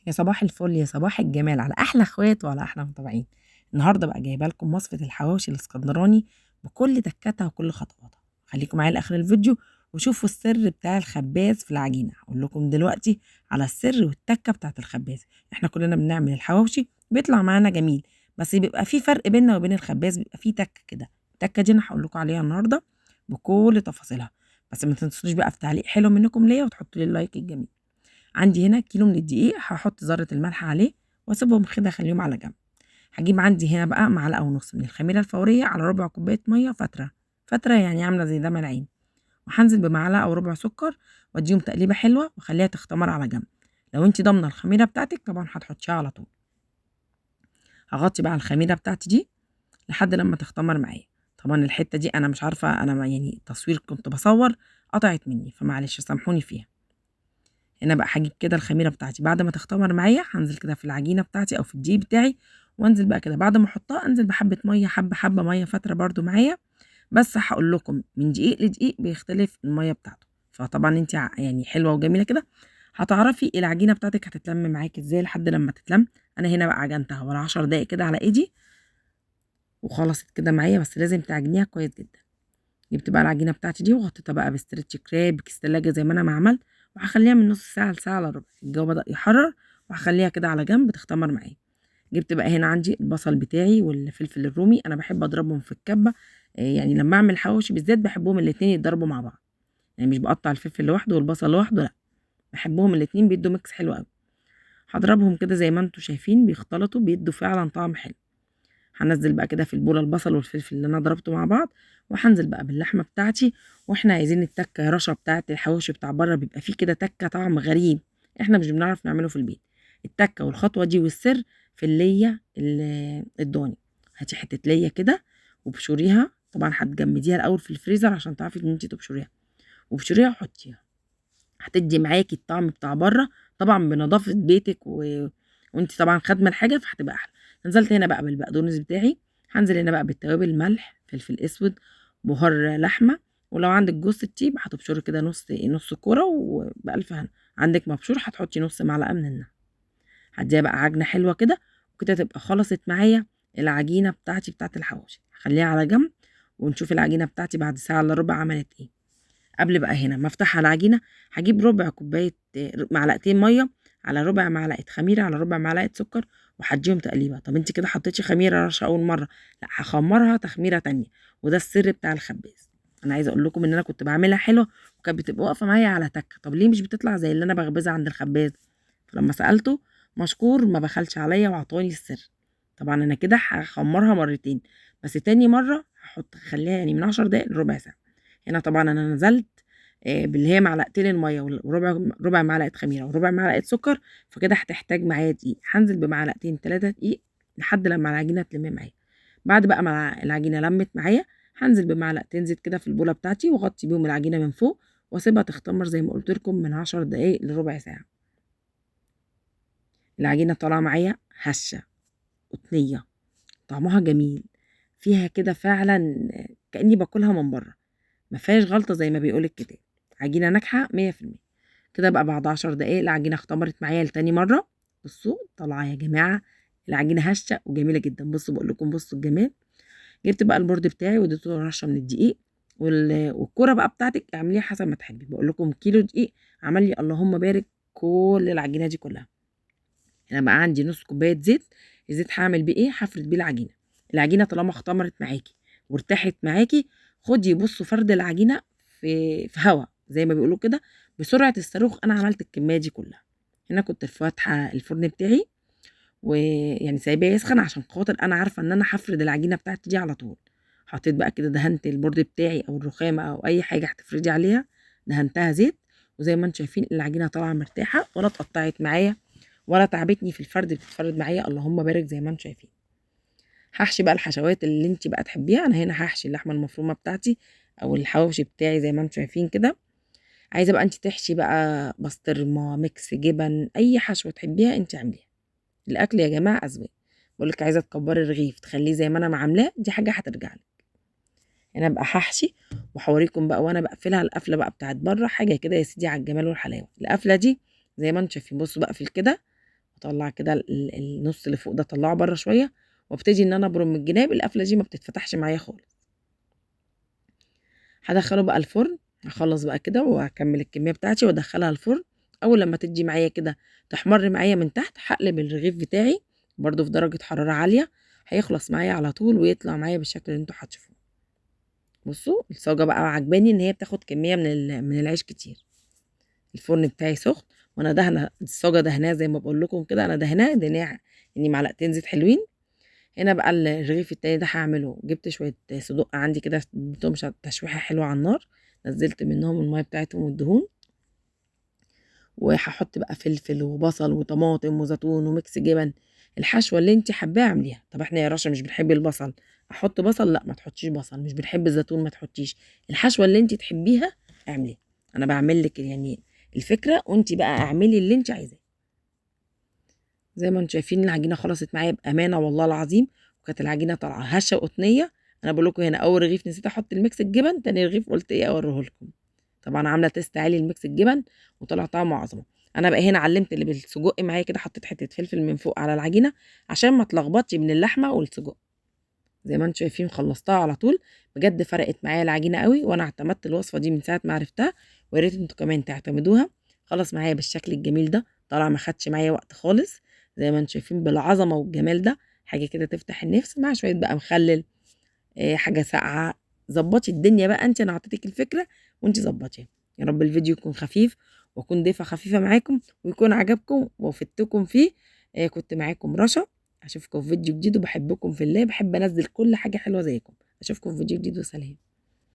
يا صباح الفل يا صباح الجمال على احلى اخوات وعلى احلى متابعين. النهارده بقى جايبه لكم وصفه الحواوشي الاسكندراني بكل تكاتها وكل خطواتها. خليكم معايا لاخر الفيديو وشوفوا السر بتاع الخباز في العجينه. هقول لكم دلوقتي على السر والتكه بتاعت الخباز. احنا كلنا بنعمل الحواوشي بيطلع معانا جميل، بس بيبقى في فرق بيننا وبين الخباز، بيبقى في تكه كده. التكه دي انا هقول لكم عليها النهارده بكل تفاصيلها. بس ما تنسوش بقى في تعليق حلو منكم ليا وتحطوا لي اللايك الجميل. عندي هنا كيلو من الدقيق، هحط ذرة الملح عليه واسيبهم كده اخليهم على جنب. هجيب عندي هنا بقى معلقة ونص من الخميرة الفورية على ربع كوباية مية فترة يعني عاملة زي دمع العين، وهنزل بمعلقة أو ربع سكر واديهم تقليبة حلوة واخليها تختمر على جنب. لو انت ضامنة الخميرة بتاعتك طبعا هتحطيها على طول. هغطي بقى الخميرة بتاعتي دي لحد لما تختمر معايا. طبعا الحتة دي انا مش عارفة، انا يعني التصوير كنت بصور قطعت مني فمعلش سامحوني فيها. هنا بقى هاجيب كده الخميرة بتاعتي بعد ما تختمر معايا، هانزل كده في العجينة بتاعتي أو في الدقيق بتاعي، وانزل بقى كده بعد ما احطها انزل بحبة مية، حبة مية فترة برضو معايا. بس هقول لكم من دقيق لدقيق بيختلف المية بتاعته، فطبعا انت يعني حلوة وجميلة كده هتعرفي العجينة بتاعتك هتتلم معاكي ازاي لحد لما تتلم. انا هنا بقى عجنتها ولا 10 دقايق كده على ايدي وخلصت كده معايا، بس لازم تعجنيها كويس جدا. جبت بقى العجينة بتاعتي دي وغطيتها بقى بستريتش كراب كيس تلاجة زي ما انا ما عملت، وهخليها من نص ساعة لساعة الا ربع. الجو بدأ يحرر وهخليها كده على جنب تختمر معايا. جبت بقى هنا عندي البصل بتاعي والفلفل الرومي، انا بحب اضربهم في الكبة. يعني لما اعمل حواوشي بالذات بحبهم الاتنين يتضربوا مع بعض، يعني مش بقطع الفلفل لوحده والبصل لوحده، لا، بحبهم الاتنين بيدوا ميكس حلو قوي. هضربهم كده زي ما انتوا شايفين بيختلطوا بيدوا فعلا طعم حلو. هنزل بقى كده في البوله البصل والفلفل اللي انا ضربته مع بعض، وهنزل بقى باللحمه بتاعتي. واحنا عايزين التكه رشه بتاعت الحواوشي بتاع بره بيبقى فيه كده تكه طعم غريب، احنا مش بنعرف نعمله في البيت. التكه والخطوه دي والسر في الليه الضاني. هاتي حته ليه كده وبشوريها، طبعا هتجمديها الاول في الفريزر عشان تعرفي ان انت تبشريها، وبشوريها وحطيها. هتدي معاكي الطعم بتاع بره، طبعا بنظافه بيتك وانت طبعا خادمه الحاجه فهتبقى احلى. نزلت هنا بقى بالبقدونس بتاعي، هنزل هنا بقى بالتوابل، ملح فلفل اسود بهار لحمه، ولو عندك جوز الطيب هتبشري كده نص كوره وبألف هنا. عندك مبشور هتحطي نص معلقه من النعناع. هديها بقى عجنه حلوه كده وكده تبقى خلصت معايا العجينه بتاعتي بتاعت الحواوشي. هخليها على جنب ونشوف العجينه بتاعتي بعد ساعه الا ربع عملت ايه. قبل بقى هنا ما افتح على العجينه هجيب ربع كوبايه، معلقتين ميه على ربع معلقه خميره على ربع معلقه سكر وهديهم تقليبه. طب انت كده حطيتي خميره رشه اول مره، لا هخمرها تخميره تانية، وده السر بتاع الخباز. انا عايزه اقول لكم ان انا كنت بعملها حلوه وكانت بتبقى واقفه معايا على تكه، طب ليه مش بتطلع زي اللي انا بخبزها عند الخباز؟ فلما سالته مشكور ما بخلش عليا وعطاني السر. طبعا انا كده هخمرها مرتين، بس تاني مره خليها يعني من 10 دقايق لربع ساعه. هنا طبعا انا نزلت باللي هي معلقتين الميه وربع معلقه خميره وربع معلقه سكر، فكده هتحتاج معايا دقيق. هنزل بمعلقتين 3 دقيق لحد لما العجينه تلم معايا. بعد بقى ما العجينه لمت معايا هنزل بمعلقتين زيت كده في البوله بتاعتي واغطي بيهم العجينه من فوق واسيبها تختمر زي ما قلت لكم من 10 دقايق لربع ساعه. العجينه طالعه معايا هشه قطنيه، طعمها جميل، فيها كده فعلا كاني باكلها من بره، ما فيهاش غلطه زي ما بيقول الكتاب. عجينه ناجحه 100%. كده بقى بعد 10 دقايق العجينه اختمرت معايا لتاني مره. بصوا طالعه يا جماعه العجينه هشه وجميله جدا. بصوا بقول لكم بصوا الجمال. جبت بقى البورد بتاعي واديته رشه من الدقيق والكوره بقى بتاعتك اعمليها حسب ما تحبي. بقول لكم كيلو دقيق عمل لي اللهم بارك كل العجينه دي كلها. هنا بقى عندي نص كوبايه زيت. الزيت هعمل بيه ايه؟ هفرد بيه العجينه. العجينه طالما اختمرت معاكي وارتاحت معاكي، خدي بصوا فرد العجينه في هوا زي ما بيقولوا كده بسرعه الصاروخ. انا عملت الكميه دي كلها. هنا كنت فاتحه الفرن بتاعي ويعني سايباه يسخن عشان خاطر انا عارفه ان انا هفرد العجينه بتاعتي دي على طول. حطيت بقى كده دهنت البورد بتاعي او الرخامه او اي حاجه هتفردي عليها، دهنتها زيت. وزي ما انتم شايفين العجينه طالعه مرتاحه ولا اتقطعت معايا ولا تعبتني في الفرد، بتتفرد معايا اللهم بارك زي ما انتم شايفين. هحشي بقى الحشوات اللي انت بقى تحبيها. انا هنا هحشي اللحمه المفرومه بتاعتي او الحواوشي بتاعي زي ما انتم شايفين كده. عايزه بقى انت تحشي بقى بسطرمه ميكس جبن، اي حشوه تحبيها انت اعمليها. الاكل يا جماعه اذواق. بقول لك عايزه تكبري الرغيف تخليه زي ما انا عاملاه، دي حاجه هترجع لك. انا بقى هحشي وهوريكم بقى وانا بقفلها القفله بقى بتاعت بره حاجه كده يا سيدي على الجمال والحلاوه. القفله دي زي ما انتم شايفين بصوا بقفل كده واطلع كده النص اللي فوق ده اطلعه بره شويه، وابتدي ان انا ابرم من الجناب. القفله دي ما بتتفتحش معايا خالص. هدخله بقى الفرن، هخلص بقى كده واكمل الكميه بتاعتي وادخلها الفرن. اول لما تدي معايا كده تحمر معايا من تحت، هقلب الرغيف بتاعي برضو في درجه حراره عاليه، هيخلص معايا على طول ويطلع معايا بالشكل اللي انتوا هتشوفوه. بصوا الصاجه بقى عجباني ان هي بتاخد كميه من العيش كتير. الفرن بتاعي سخن، وانا دهنه الصاجه دهناها زي ما بقول لكم كده، انا دهناها يعني معلقتين زيت حلوين. هنا بقى الرغيف التاني ده هعمله، جبت شويه صدق عندي كده اديتهم تشويحه حلوه على النار، نزلت منهم الميه بتاعتهم والدهون، وهحط بقى فلفل وبصل وطماطم وزيتون وميكس جبن. الحشوه اللي انت حباها اعمليها. طب احنا يا رشا مش بنحب البصل، احط بصل؟ لا ما تحطيش بصل. مش بنحب الزيتون، ما تحطيش. الحشوه اللي انت تحبيها اعمليها. انا بعمل لك يعني الفكره، وانت بقى اعملي اللي انت عايزاه. زي ما انتم شايفين العجينه خلصت معايا بامانه والله العظيم، وكانت العجينه طالعه هشه وقطنيه. انا بقول لكم هنا اول رغيف نسيت احط الميكس الجبن، تاني رغيف قلت ايه اوريه لكم. طبعا عامله تيست عالي الميكس الجبن وطلع طعمه عظمه. انا بقى هنا علمت اللي بالسجق معايا كده، حطيت حته فلفل من فوق على العجينه عشان ما تلخبطش من اللحمه والسجق. زي ما انتم شايفين خلصتها على طول. بجد فرقت معايا العجينه قوي، وانا اعتمدت الوصفه دي من ساعه ما عرفتها، ويا ريت انتوا كمان تعتمدوها. خلص معايا بالشكل الجميل ده، طلع ما خدش معايا وقت خالص. زي ما انتم شايفين بالعظمه والجمال ده، حاجه كده تفتح النفس مع شويه بقى مخلل، حاجه ساقعه. ظبطي الدنيا بقى انت، انا اعطيتك الفكره وانت ظبطيها. يا رب الفيديو يكون خفيف واكون ضيفه خفيفه معاكم ويكون عجبكم وفدتكم فيه. كنت معاكم رشا. اشوفكم في فيديو جديد، وبحبكم في الله، بحب انزل كل حاجه حلوه زيكم. اشوفكم في فيديو جديد وسلام.